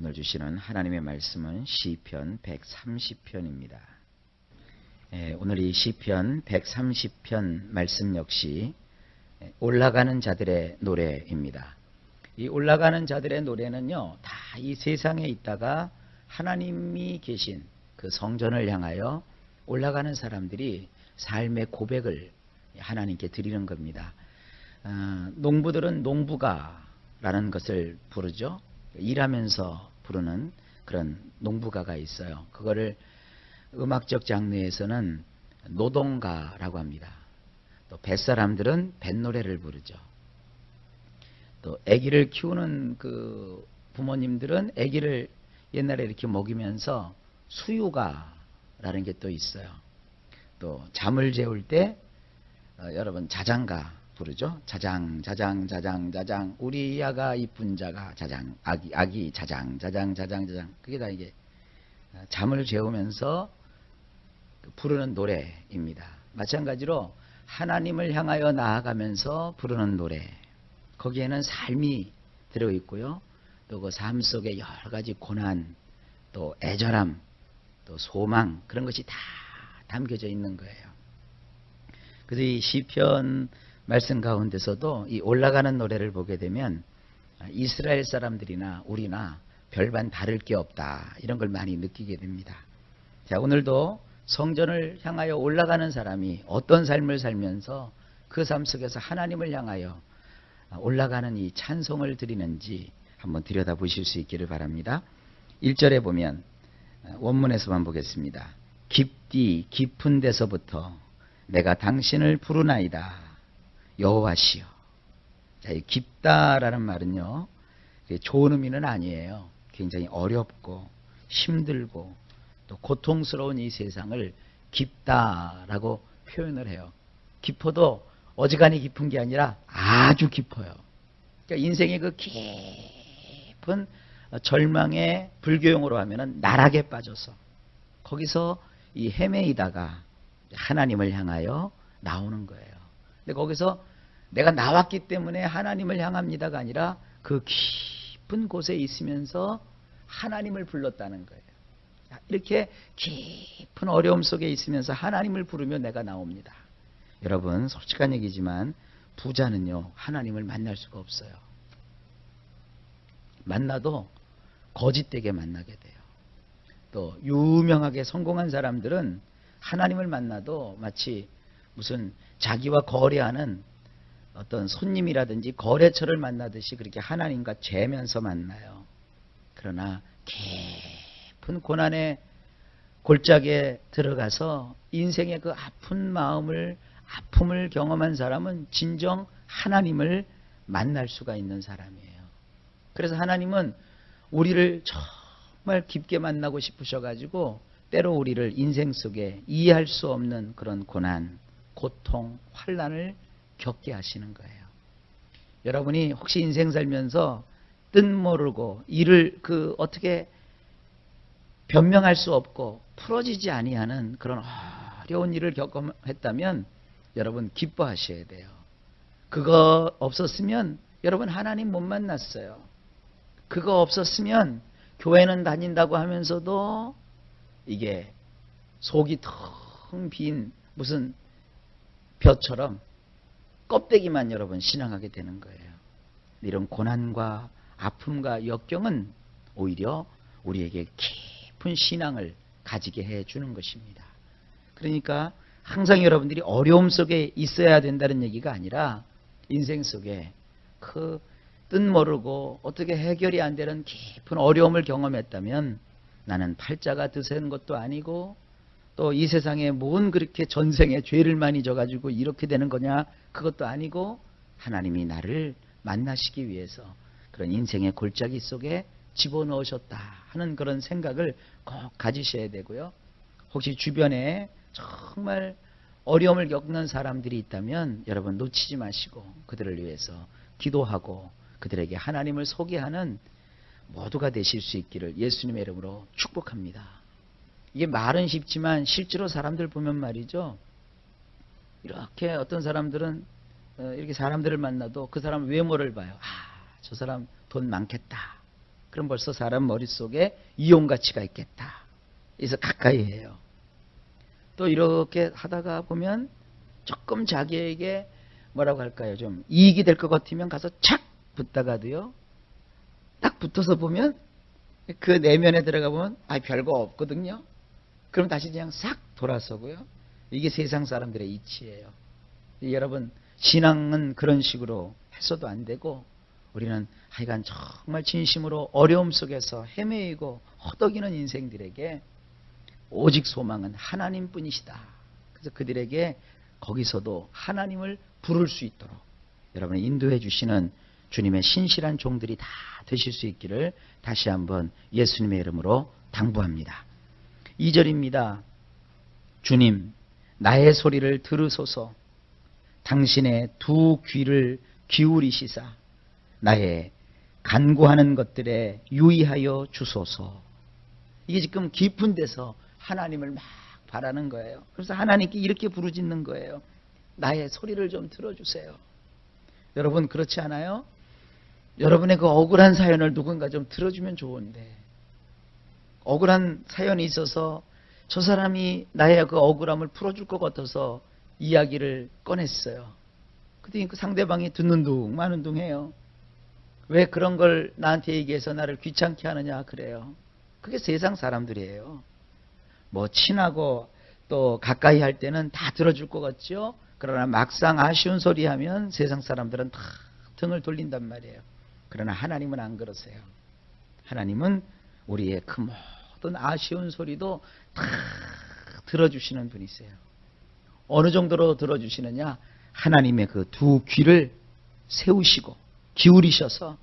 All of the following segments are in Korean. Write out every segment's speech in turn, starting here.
오늘 주시는 하나님의 말씀은 시편 130편입니다. 오늘 이 시편 130편 말씀 역시 올라가는 자들의 노래입니다. 이 올라가는 자들의 노래는요, 다 이 세상에 있다가 하나님이 계신 그 성전을 향하여 올라가는 사람들이 삶의 고백을 하나님께 드리는 겁니다. 농부들은 농부가라는 것을 부르죠. 일하면서 부르는 그런 농부가가 있어요. 그거를 음악적 장르에서는 노동가라고 합니다. 또 뱃사람들은 뱃노래를 부르죠. 또 아기를 키우는 그 부모님들은 아기를 옛날에 이렇게 먹이면서 수유가라는 게 또 있어요. 또 잠을 재울 때 여러분 자장가 부르죠. 자장 자장 자장 자장 우리 아가 이쁜 자가 자장 아기 자장 자장 자장 자장, 그게 다 이게 잠을 재우면서 부르는 노래입니다. 마찬가지로 하나님을 향하여 나아가면서 부르는 노래, 거기에는 삶이 들어있고요. 또 그 삶 속에 여러 가지 고난, 또 애절함, 또 소망, 그런 것이 다 담겨져 있는 거예요. 그래서 이 시편 말씀 가운데서도 이 올라가는 노래를 보게 되면 이스라엘 사람들이나 우리나 별반 다를 게 없다, 이런 걸 많이 느끼게 됩니다. 자, 오늘도 성전을 향하여 올라가는 사람이 어떤 삶을 살면서 그 삶 속에서 하나님을 향하여 올라가는 이 찬송을 드리는지 한번 들여다보실 수 있기를 바랍니다. 1절에 보면 원문에서만 보겠습니다. 깊디 깊은 데서부터 내가 당신을 부르나이다 여호와시여. 자, 이 깊다라는 말은요, 좋은 의미는 아니에요. 굉장히 어렵고 힘들고 또 고통스러운 이 세상을 깊다라고 표현을 해요. 깊어도 어지간히 깊은 게 아니라 아주 깊어요. 그러니까 인생의 그 깊은 절망의 불교용어로 하면은 나락에 빠져서 거기서 이 헤매이다가 하나님을 향하여 나오는 거예요. 근데 거기서 내가 나왔기 때문에 하나님을 향합니다가 아니라 그 깊은 곳에 있으면서 하나님을 불렀다는 거예요. 이렇게 깊은 어려움 속에 있으면서 하나님을 부르며 내가 나옵니다. 여러분, 솔직한 얘기지만 부자는요, 하나님을 만날 수가 없어요. 만나도 거짓되게 만나게 돼요. 또 유명하게 성공한 사람들은 하나님을 만나도 마치 무슨 자기와 거래하는 어떤 손님이라든지 거래처를 만나듯이 그렇게 하나님과 재면서 만나요. 그러나 깊은 고난의 골짜기에 들어가서 인생의 그 아픔을 경험한 사람은 진정 하나님을 만날 수가 있는 사람이에요. 그래서 하나님은 우리를 정말 깊게 만나고 싶으셔가지고 때로 우리를 인생 속에 이해할 수 없는 그런 고난, 고통, 환난을 겪게 하시는 거예요. 여러분이 혹시 인생 살면서 뜻 모르고 이를 어떻게 변명할 수 없고 풀어지지 아니하는 그런 어려운 일을 경험했다면 여러분 기뻐하셔야 돼요. 그거 없었으면 여러분 하나님 못 만났어요. 그거 없었으면 교회는 다닌다고 하면서도 이게 속이 텅 빈 무슨 벼처럼 껍데기만 여러분 신앙하게 되는 거예요. 이런 고난과 아픔과 역경은 오히려 우리에게 깊은 신앙을 가지게 해주는 것입니다. 그러니까 항상 여러분들이 어려움 속에 있어야 된다는 얘기가 아니라 인생 속에 그 뜻 모르고 어떻게 해결이 안 되는 깊은 어려움을 경험했다면 나는 팔자가 드센 것도 아니고 또 이 세상에 뭔 그렇게 전생에 죄를 많이 져가지고 이렇게 되는 거냐, 그것도 아니고 하나님이 나를 만나시기 위해서 그런 인생의 골짜기 속에 집어넣으셨다 하는 그런 생각을 꼭 가지셔야 되고요. 혹시 주변에 정말 어려움을 겪는 사람들이 있다면 여러분 놓치지 마시고 그들을 위해서 기도하고 그들에게 하나님을 소개하는 모두가 되실 수 있기를 예수님의 이름으로 축복합니다. 이게 말은 쉽지만 실제로 사람들 보면 말이죠, 이렇게 어떤 사람들은 이렇게 사람들을 만나도 그 사람 외모를 봐요. 저 사람 돈 많겠다. 그럼 벌써 사람 머릿속에 이용 가치가 있겠다. 그래서 가까이 해요. 또 이렇게 하다가 보면 조금 자기에게 뭐라고 할까요? 좀 이익이 될 것 같으면 가서 착 붙다가도요. 딱 붙어서 보면 그 내면에 들어가 보면 별거 없거든요. 그럼 다시 그냥 싹 돌아서고요. 이게 세상 사람들의 이치예요. 여러분 신앙은 그런 식으로 해서도 안 되고 우리는 하여간 정말 진심으로 어려움 속에서 헤매이고 허덕이는 인생들에게 오직 소망은 하나님뿐이시다. 그래서 그들에게 거기서도 하나님을 부를 수 있도록 여러분이 인도해 주시는 주님의 신실한 종들이 다 되실 수 있기를 다시 한번 예수님의 이름으로 당부합니다. 2절입니다. 주님, 나의 소리를 들으소서. 당신의 두 귀를 기울이시사 나의 간구하는 것들에 유의하여 주소서. 이게 지금 깊은 데서 하나님을 막 바라는 거예요. 그래서 하나님께 이렇게 부르짖는 거예요. 나의 소리를 좀 들어주세요. 여러분 그렇지 않아요? 여러분의 그 억울한 사연을 누군가 좀 들어주면 좋은데 억울한 사연이 있어서 저 사람이 나의 그 억울함을 풀어줄 것 같아서 이야기를 꺼냈어요. 그랬더니 그 상대방이 듣는 둥 마는 둥 해요. 왜 그런 걸 나한테 얘기해서 나를 귀찮게 하느냐 그래요. 그게 세상 사람들이에요. 뭐 친하고 또 가까이 할 때는 다 들어줄 것 같죠. 그러나 막상 아쉬운 소리 하면 세상 사람들은 다 등을 돌린단 말이에요. 그러나 하나님은 안 그러세요. 하나님은 우리의 그 모든 아쉬운 소리도 다 들어주시는 분이세요. 어느 정도로 들어주시느냐? 하나님의 그 두 귀를 세우시고 기울이셔서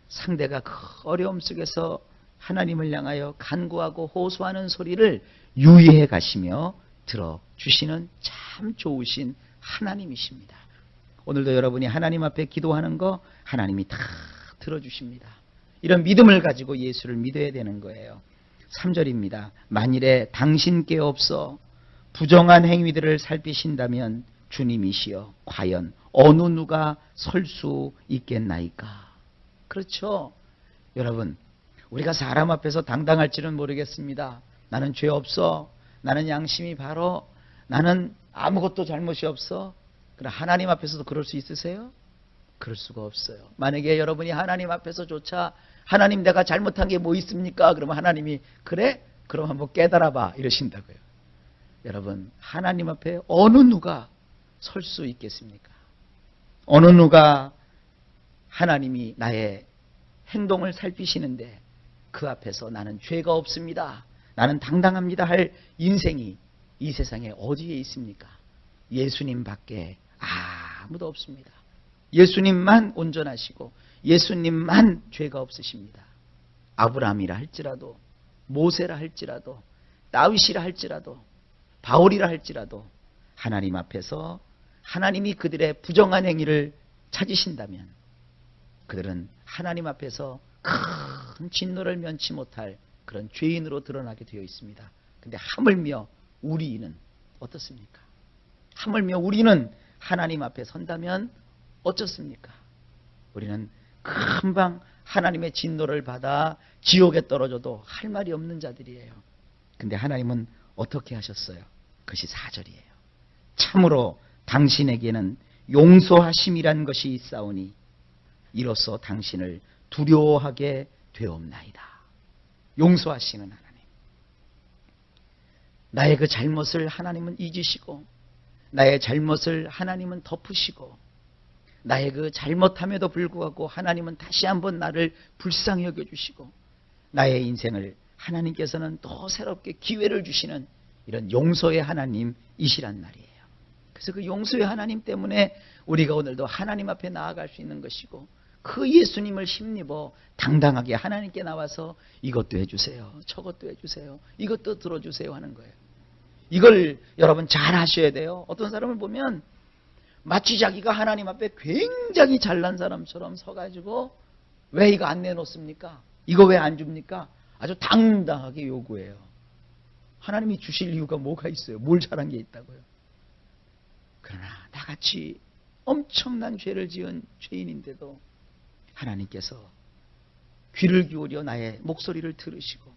상대가 그 어려움 속에서 하나님을 향하여 간구하고 호소하는 소리를 유의해 가시며 들어주시는 참 좋으신 하나님이십니다. 오늘도 여러분이 하나님 앞에 기도하는 거 하나님이 다 들어주십니다. 이런 믿음을 가지고 예수를 믿어야 되는 거예요. 3절입니다. 만일에 당신께 없어 부정한 행위들을 살피신다면 주님이시여 과연 어느 누가 설 수 있겠나이까. 그렇죠. 여러분 우리가 사람 앞에서 당당할지는 모르겠습니다. 나는 죄 없어. 나는 양심이 바로. 나는 아무것도 잘못이 없어. 그러나 하나님 앞에서도 그럴 수 있으세요? 그럴 수가 없어요. 만약에 여러분이 하나님 앞에서조차 하나님 내가 잘못한 게 뭐 있습니까? 그러면 하나님이 그래? 그럼 한번 깨달아봐 이러신다고요. 여러분 하나님 앞에 어느 누가 설 수 있겠습니까? 어느 누가 하나님이 나의 행동을 살피시는데 그 앞에서 나는 죄가 없습니다. 나는 당당합니다 할 인생이 이 세상에 어디에 있습니까? 예수님 밖에 아무도 없습니다. 예수님만 온전하시고 예수님만 죄가 없으십니다. 아브라함이라 할지라도 모세라 할지라도 다윗이라 할지라도 바울이라 할지라도 하나님 앞에서 하나님이 그들의 부정한 행위를 찾으신다면 그들은 하나님 앞에서 큰 진노를 면치 못할 그런 죄인으로 드러나게 되어 있습니다. 근데 하물며 우리는 어떻습니까? 하물며 우리는 하나님 앞에 선다면 어쩌습니까? 우리는 금방 하나님의 진노를 받아 지옥에 떨어져도 할 말이 없는 자들이에요. 근데 하나님은 어떻게 하셨어요? 그것이 4절이에요. 참으로 당신에게는 용서하심이란 것이 있사오니 이로써 당신을 두려워하게 되옵나이다. 용서하시는 하나님. 나의 그 잘못을 하나님은 잊으시고 나의 잘못을 하나님은 덮으시고 나의 그 잘못함에도 불구하고 하나님은 다시 한번 나를 불쌍히 여겨주시고 나의 인생을 하나님께서는 또 새롭게 기회를 주시는 이런 용서의 하나님이시란 말이에요. 그래서 그 용서의 하나님 때문에 우리가 오늘도 하나님 앞에 나아갈 수 있는 것이고 그 예수님을 힘입어 당당하게 하나님께 나와서 이것도 해주세요. 저것도 해주세요. 이것도 들어주세요 하는 거예요. 이걸 여러분 잘 하셔야 돼요. 어떤 사람을 보면 마치 자기가 하나님 앞에 굉장히 잘난 사람처럼 서가지고 왜 이거 안 내놓습니까? 이거 왜 안 줍니까? 아주 당당하게 요구해요. 하나님이 주실 이유가 뭐가 있어요? 뭘 잘한 게 있다고요? 그러나 나같이 엄청난 죄를 지은 죄인인데도 하나님께서 귀를 기울여 나의 목소리를 들으시고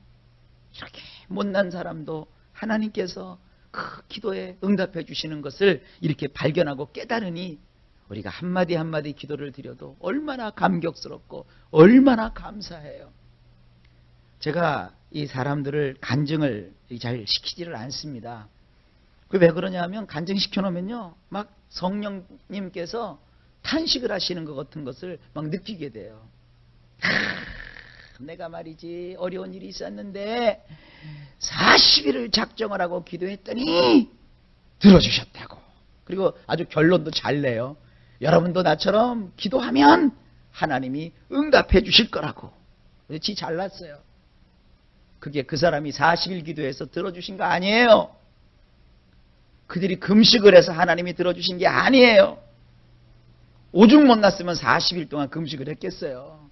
이렇게 못난 사람도 하나님께서 그 기도에 응답해 주시는 것을 이렇게 발견하고 깨달으니 우리가 한마디 한마디 기도를 드려도 얼마나 감격스럽고 얼마나 감사해요. 제가 이 사람들을 간증을 잘 시키지를 않습니다. 왜 그러냐면 간증시켜 놓으면요 막 성령님께서 탄식을 하시는 것 같은 것을 막 느끼게 돼요. 내가 말이지 어려운 일이 있었는데 40일을 작정을 하고 기도했더니 들어주셨다고. 그리고 아주 결론도 잘 내요. 여러분도 나처럼 기도하면 하나님이 응답해 주실 거라고. 지 잘났어요. 그게 그 사람이 40일 기도해서 들어주신 거 아니에요. 그들이 금식을 해서 하나님이 들어주신 게 아니에요. 오죽 못났으면 40일 동안 금식을 했겠어요.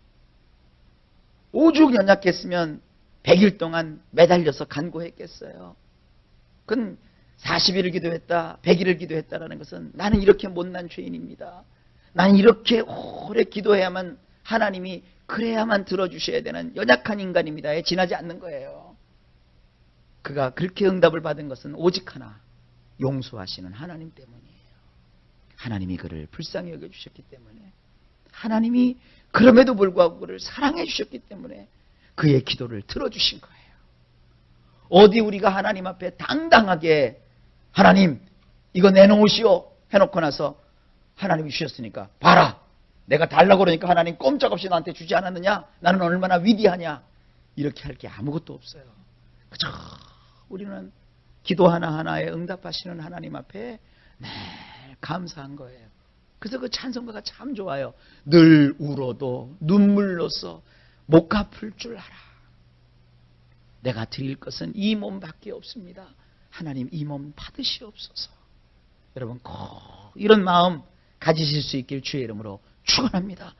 오죽 연약했으면 100일 동안 매달려서 간구했겠어요. 그건 40일을 기도했다, 100일을 기도했다라는 것은 나는 이렇게 못난 죄인입니다. 나는 이렇게 오래 기도해야만 하나님이 그래야만 들어주셔야 되는 연약한 인간입니다에 지나지 않는 거예요. 그가 그렇게 응답을 받은 것은 오직 하나, 용서하시는 하나님 때문이에요. 하나님이 그를 불쌍히 여겨주셨기 때문에, 하나님이 그럼에도 불구하고 그를 사랑해 주셨기 때문에 그의 기도를 들어주신 거예요. 어디 우리가 하나님 앞에 당당하게 하나님 이거 내놓으시오 해놓고 나서 하나님이 주셨으니까 봐라 내가 달라고 그러니까 하나님 꼼짝없이 나한테 주지 않았느냐, 나는 얼마나 위대하냐, 이렇게 할 게 아무것도 없어요. 그저 우리는 기도 하나하나에 응답하시는 하나님 앞에 늘 감사한 거예요. 그래서 그 찬송가가 참 좋아요. 늘 울어도 눈물로써 못 갚을 줄 알아. 내가 드릴 것은 이 몸밖에 없습니다. 하나님 이 몸 받으시옵소서. 여러분 꼭 이런 마음 가지실 수 있길 주의 이름으로 축원합니다.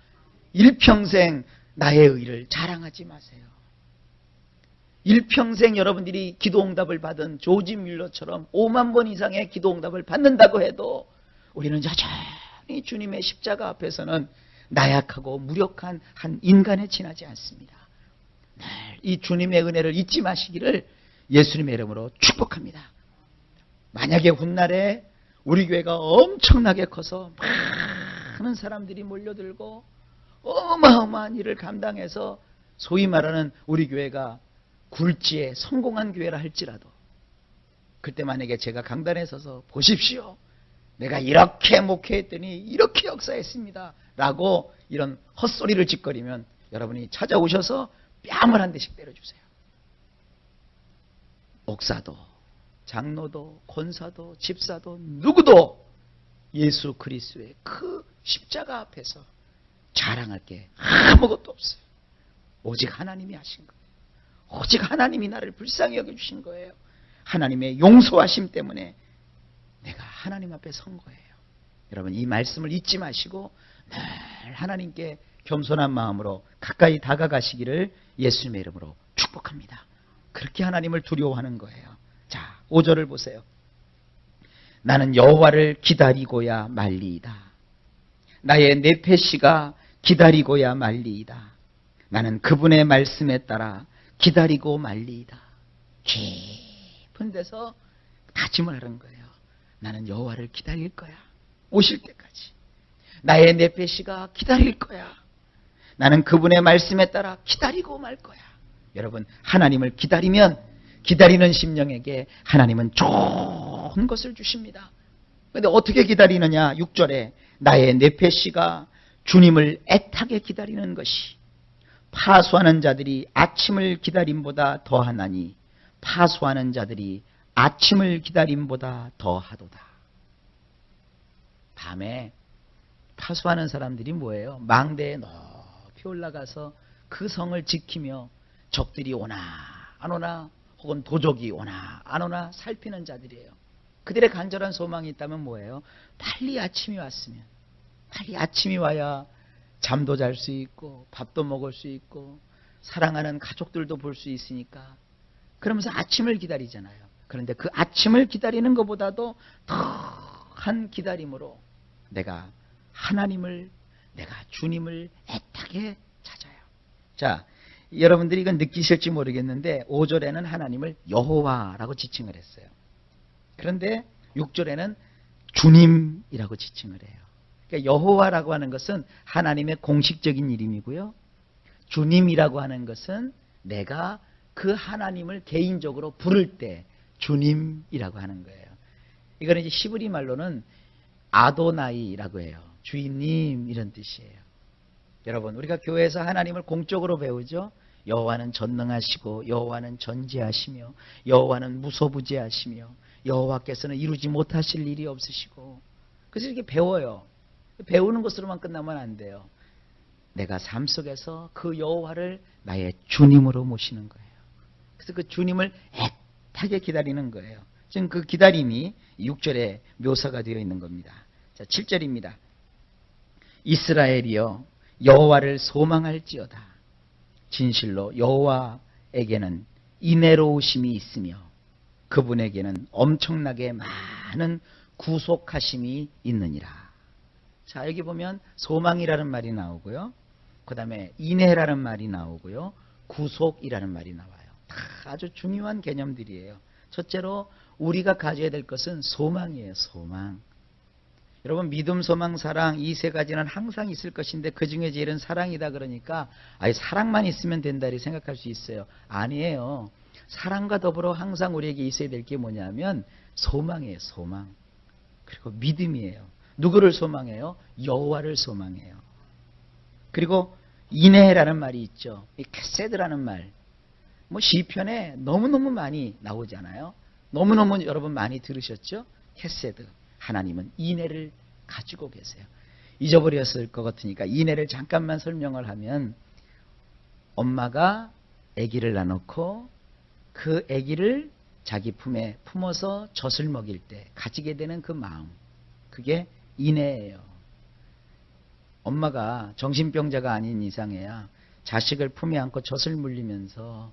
일평생 나의 의를 자랑하지 마세요. 일평생 여러분들이 기도응답을 받은 조지 뮬러처럼 5만 번 이상의 기도응답을 받는다고 해도 우리는 여전히 주님의 십자가 앞에서는 나약하고 무력한 한 인간에 지나지 않습니다. 늘 이 주님의 은혜를 잊지 마시기를 예수님의 이름으로 축복합니다. 만약에 훗날에 우리 교회가 엄청나게 커서 많은 사람들이 몰려들고 어마어마한 일을 감당해서 소위 말하는 우리 교회가 굴지에 성공한 교회라 할지라도 그때 만약에 제가 강단에 서서 보십시오. 내가 이렇게 목회했더니 이렇게 역사했습니다. 라고 이런 헛소리를 짓거리면 여러분이 찾아오셔서 뺨을 한 대씩 때려주세요. 목사도 장로도 권사도 집사도 누구도 예수 그리스도의 그 십자가 앞에서 자랑할 게 아무것도 없어요. 오직 하나님이 하신 거예요. 오직 하나님이 나를 불쌍히 여겨주신 거예요. 하나님의 용서하심 때문에 내가 하나님 앞에 선 거예요. 여러분 이 말씀을 잊지 마시고 늘 하나님께 겸손한 마음으로 가까이 다가가시기를 예수님의 이름으로 축복합니다. 그렇게 하나님을 두려워하는 거예요. 자, 5절을 보세요. 나는 여호와를 기다리고야 말리이다. 나의 내패시가 기다리고야 말리이다. 나는 그분의 말씀에 따라 기다리고 말리이다. 깊은 데서 다짐을 하는 거예요. 나는 여호와를 기다릴 거야. 오실 때까지. 나의 내패시가 기다릴 거야. 나는 그분의 말씀에 따라 기다리고 말 거야. 여러분 하나님을 기다리면 기다리는 심령에게 하나님은 좋은 것을 주십니다. 그런데 어떻게 기다리느냐. 6절에 나의 내패시가 주님을 애타게 기다리는 것이 파수하는 자들이 아침을 기다림보다 더하나니 파수하는 자들이 아침을 기다림보다 더하도다. 밤에 파수하는 사람들이 뭐예요? 망대에 높이 올라가서 그 성을 지키며 적들이 오나 안 오나 혹은 도적이 오나 안 오나 살피는 자들이에요. 그들의 간절한 소망이 있다면 뭐예요? 빨리 아침이 왔으면, 빨리 아침이 와야 잠도 잘 수 있고 밥도 먹을 수 있고 사랑하는 가족들도 볼 수 있으니까 그러면서 아침을 기다리잖아요. 그런데 그 아침을 기다리는 것보다도 더한 기다림으로 내가 하나님을, 내가 주님을 애타게 찾아요. 자, 여러분들이 이건 느끼실지 모르겠는데 5절에는 하나님을 여호와라고 지칭을 했어요. 그런데 6절에는 주님이라고 지칭을 해요. 그러니까 여호와라고 하는 것은 하나님의 공식적인 이름이고요. 주님이라고 하는 것은 내가 그 하나님을 개인적으로 부를 때 주님이라고 하는 거예요. 이거는 이제 히브리 말로는 아도나이라고 해요. 주인님 이런 뜻이에요. 여러분, 우리가 교회에서 하나님을 공적으로 배우죠. 여호와는 전능하시고 여호와는 전지하시며 여호와는 무소부재하시며 여호와께서는 이루지 못하실 일이 없으시고, 그래서 이렇게 배워요. 배우는 것으로만 끝나면 안 돼요. 내가 삶 속에서 그 여호와를 나의 주님으로 모시는 거예요. 그래서 그 주님을 애타게 기다리는 거예요. 지금 그 기다림이 6절에 묘사가 되어 있는 겁니다. 자, 7절입니다. 이스라엘이여 여호와를 소망할지어다. 진실로 여호와에게는 인애로우심이 있으며 그분에게는 엄청나게 많은 구속하심이 있느니라. 자, 여기 보면 소망이라는 말이 나오고요. 그 다음에 인애라는 말이 나오고요. 구속이라는 말이 나와요. 다 아주 중요한 개념들이에요. 첫째로 우리가 가져야 될 것은 소망이에요. 소망. 여러분, 믿음, 소망, 사랑 이 세 가지는 항상 있을 것인데 그 중에 제일은 사랑이다 그러니까 아예 사랑만 있으면 된다 이렇게 생각할 수 있어요. 아니에요. 사랑과 더불어 항상 우리에게 있어야 될 게 뭐냐면 소망이에요. 소망. 그리고 믿음이에요. 누구를 소망해요? 여호와를 소망해요. 그리고 인애라는 말이 있죠. 이 캐세드라는 말. 뭐 시편에 너무너무 많이 나오잖아요. 너무너무 여러분 많이 들으셨죠? 캐세드. 하나님은 인애를 가지고 계세요. 잊어버렸을 것 같으니까 인애를 잠깐만 설명을 하면, 엄마가 아기를 낳아놓고 그 아기를 자기 품에 품어서 젖을 먹일 때 가지게 되는 그 마음, 그게 인애예요. 엄마가 정신병자가 아닌 이상해야 자식을 품에 안고 젖을 물리면서,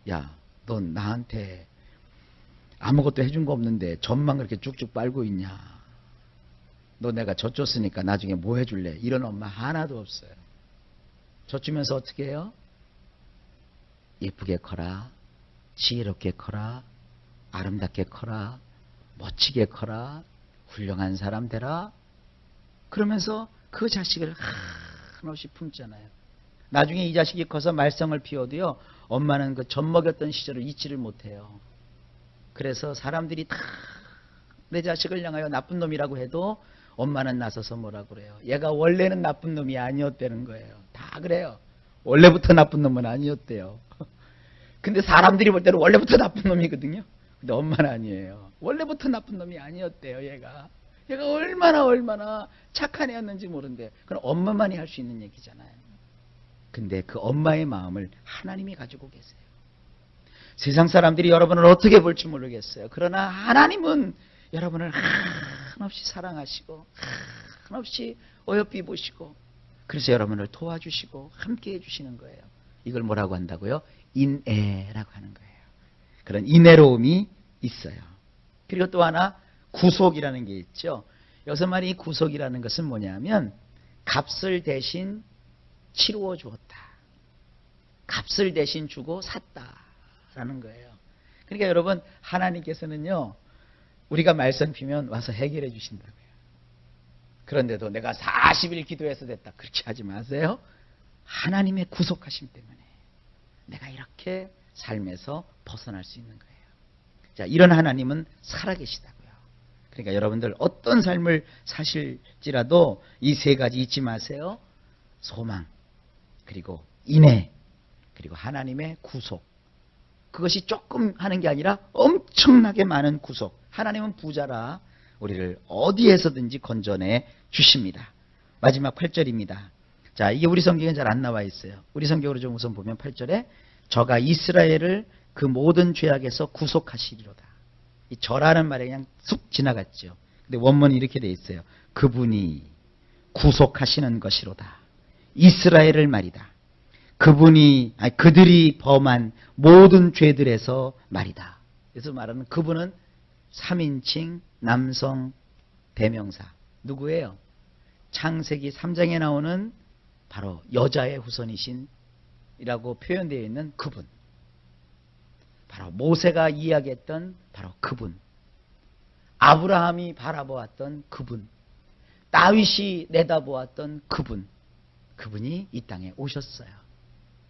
야, 넌 나한테 아무것도 해준 거 없는데 젖만 그렇게 쭉쭉 빨고 있냐. 너 내가 젖 줬으니까 나중에 뭐 해줄래? 이런 엄마 하나도 없어요. 젖 주면서 어떻게 해요? 예쁘게 커라, 지혜롭게 커라, 아름답게 커라, 멋지게 커라, 훌륭한 사람 되라. 그러면서 그 자식을 한없이 품잖아요. 나중에 이 자식이 커서 말썽을 피워도요, 엄마는 그 젖 먹였던 시절을 잊지를 못해요. 그래서 사람들이 다 내 자식을 향하여 나쁜 놈이라고 해도 엄마는 나서서 뭐라고 그래요? 얘가 원래는 나쁜 놈이 아니었다는 거예요. 다 그래요. 원래부터 나쁜 놈은 아니었대요. 근데 사람들이 볼 때는 원래부터 나쁜 놈이거든요. 근데 엄마는 아니에요. 원래부터 나쁜 놈이 아니었대요. 얘가 얼마나 착한 애였는지 모른대. 그건 엄마만이 할 수 있는 얘기잖아요. 근데 그 엄마의 마음을 하나님이 가지고 계세요. 세상 사람들이 여러분을 어떻게 볼지 모르겠어요. 그러나 하나님은 여러분을 한없이 사랑하시고 한없이 어여삐 보시고, 그래서 여러분을 도와주시고 함께 해주시는 거예요. 이걸 뭐라고 한다고요? 인애라고 하는 거예요. 그런 인애로움이 있어요. 그리고 또 하나 구속이라는 게 있죠. 여기서 말이 구속이라는 것은 뭐냐면 값을 대신 치루어 주었다. 값을 대신 주고 샀다라는 거예요. 그러니까 여러분, 하나님께서는요, 우리가 말썽 피면 와서 해결해 주신다고요. 그런데도 내가 40일 기도해서 됐다, 그렇게 하지 마세요. 하나님의 구속하심 때문에 내가 이렇게 삶에서 벗어날 수 있는 거예요. 자, 이런 하나님은 살아계시다고요. 그러니까 여러분들 어떤 삶을 사실지라도 이 세 가지 잊지 마세요. 소망, 그리고 인애, 그리고 하나님의 구속. 그것이 조금 하는 게 아니라 엄청나게 많은 구속. 하나님은 부자라 우리를 어디에서든지 건져내 주십니다. 마지막 8절입니다. 자, 이게 우리 성경에 잘 안 나와 있어요. 우리 성경으로 좀 우선 보면 8절에 저가 이스라엘을 그 모든 죄악에서 구속하시리로다. 이 저라는 말에 그냥 쑥 지나갔죠. 근데 원문이 이렇게 돼 있어요. 그분이 구속하시는 것이로다. 이스라엘을 말이다. 그들이 범한 모든 죄들에서 말이다. 그래서 말하는 그분은 3인칭 남성 대명사. 누구예요? 창세기 3장에 나오는 바로 여자의 후손이신 이라고 표현되어 있는 그분, 바로 모세가 이야기했던 바로 그분, 아브라함이 바라보았던 그분, 다윗이 내다보았던 그분, 그분이 이 땅에 오셨어요.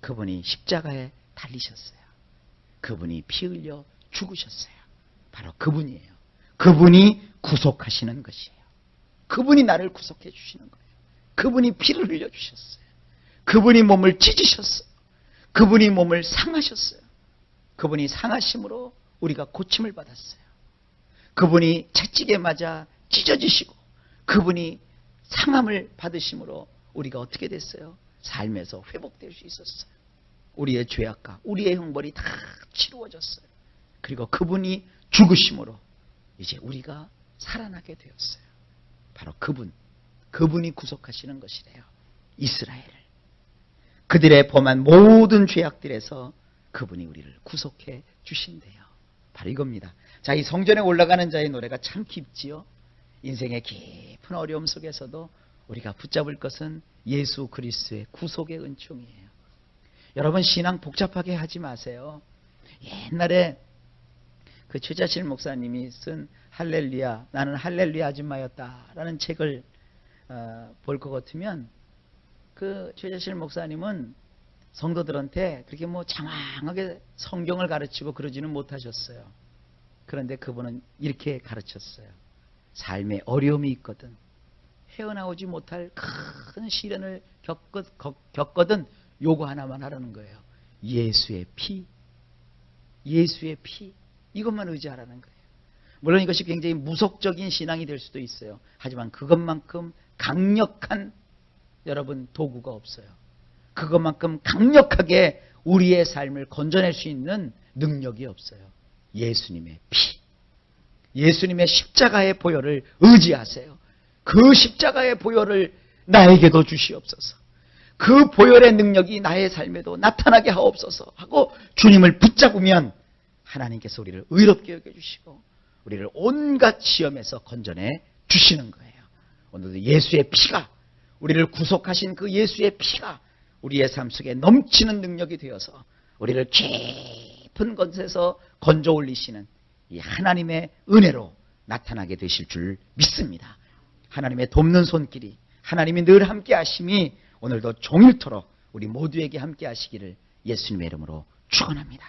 그분이 십자가에 달리셨어요. 그분이 피 흘려 죽으셨어요. 바로 그분이에요. 그분이 구속하시는 것이에요. 그분이 나를 구속해 주시는 거예요. 그분이 피를 흘려 주셨어요. 그분이 몸을 찢으셨어요. 그분이 몸을 상하셨어요. 그분이 상하심으로 우리가 고침을 받았어요. 그분이 채찍에 맞아 찢어지시고 그분이 상함을 받으심으로 우리가 어떻게 됐어요? 삶에서 회복될 수 있었어요. 우리의 죄악과 우리의 형벌이 다 치루어졌어요. 그리고 그분이 죽으심으로 이제 우리가 살아나게 되었어요. 바로 그분이 구속하시는 것이래요. 이스라엘을. 그들의 범한 모든 죄악들에서 그분이 우리를 구속해 주신대요. 바로 이겁니다. 자, 이 성전에 올라가는 자의 노래가 참 깊지요. 인생의 깊은 어려움 속에서도 우리가 붙잡을 것은 예수 그리스도의 구속의 은총이에요. 여러분, 신앙 복잡하게 하지 마세요. 옛날에 그 최자실 목사님이 쓴 할렐루야, 나는 할렐루야 아줌마였다라는 책을 볼 것 같으면 그 최자실 목사님은 성도들한테 그렇게 뭐 장황하게 성경을 가르치고 그러지는 못하셨어요. 그런데 그분은 이렇게 가르쳤어요. 삶에 어려움이 있거든, 헤어나오지 못할 큰 시련을 겪거든 요거 하나만 하라는 거예요. 예수의 피. 예수의 피. 이것만 의지하라는 거예요. 물론 이것이 굉장히 무속적인 신앙이 될 수도 있어요. 하지만 그것만큼 강력한 여러분 도구가 없어요. 그것만큼 강력하게 우리의 삶을 건져낼 수 있는 능력이 없어요. 예수님의 피. 예수님의 십자가의 보혈을 의지하세요. 그 십자가의 보혈을 나에게도 주시옵소서. 그 보혈의 능력이 나의 삶에도 나타나게 하옵소서 하고 주님을 붙잡으면 하나님께서 우리를 의롭게 여겨주시고 우리를 온갖 시험에서 건져내 주시는 거예요. 오늘도 예수의 피가, 우리를 구속하신 그 예수의 피가 우리의 삶 속에 넘치는 능력이 되어서 우리를 깊은 곳에서 건져 올리시는 이 하나님의 은혜로 나타나게 되실 줄 믿습니다. 하나님의 돕는 손길이, 하나님이 늘 함께 하심이 오늘도 종일토록 우리 모두에게 함께 하시기를 예수님의 이름으로 축원합니다.